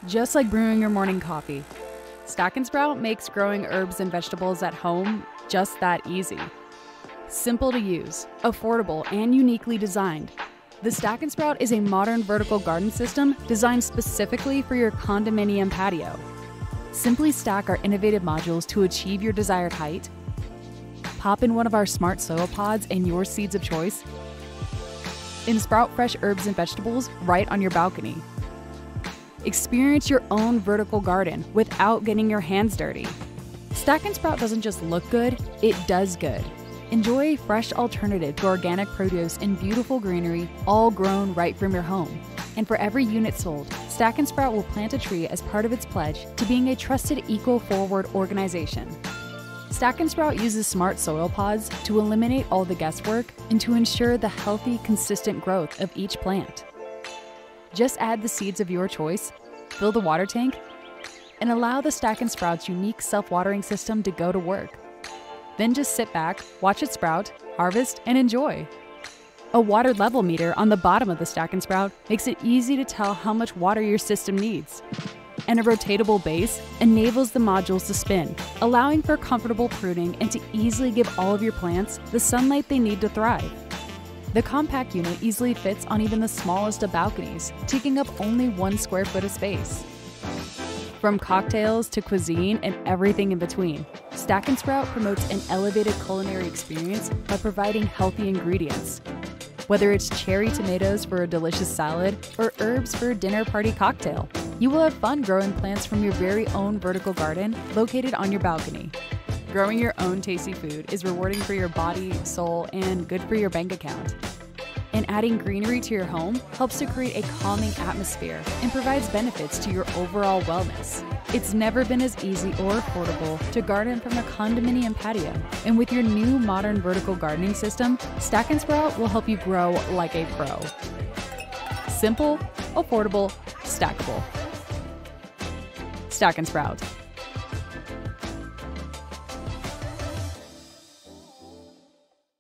Just like brewing your morning coffee, Stack and Sprout makes growing herbs and vegetables at home just that easy. Simple to use, affordable, and uniquely designed, the Stack and Sprout is a modern vertical garden system designed specifically for your condominium patio. Simply stack our innovative modules to achieve your desired height, pop in one of our smart soil pods and your seeds of choice, and sprout fresh herbs and vegetables right on your balcony. Experience your own vertical garden without getting your hands dirty. Stack and Sprout doesn't just look good, it does good. Enjoy a fresh alternative to organic produce and beautiful greenery, all grown right from your home. And for every unit sold, Stack and Sprout will plant a tree as part of its pledge to being a trusted eco-forward organization. Stack and Sprout uses smart soil pods to eliminate all the guesswork and to ensure the healthy, consistent growth of each plant. Just add the seeds of your choice, fill the water tank, and allow the Stack and Sprout's unique self-watering system to go to work. Then just sit back, watch it sprout, harvest, and enjoy. A water level meter on the bottom of the Stack and Sprout makes it easy to tell how much water your system needs. And a rotatable base enables the modules to spin, allowing for comfortable pruning and to easily give all of your plants the sunlight they need to thrive. The compact unit easily fits on even the smallest of balconies, taking up only 1 square foot of space. From cocktails to cuisine and everything in between, Stack and Sprout promotes an elevated culinary experience by providing healthy ingredients. Whether it's cherry tomatoes for a delicious salad or herbs for a dinner party cocktail, you will have fun growing plants from your very own vertical garden located on your balcony. Growing your own tasty food is rewarding for your body, soul, and good for your bank account. And adding greenery to your home helps to create a calming atmosphere and provides benefits to your overall wellness. It's never been as easy or affordable to garden from a condominium patio. And with your new modern vertical gardening system, Stack and Sprout will help you grow like a pro. Simple, affordable, stackable. Stack and Sprout.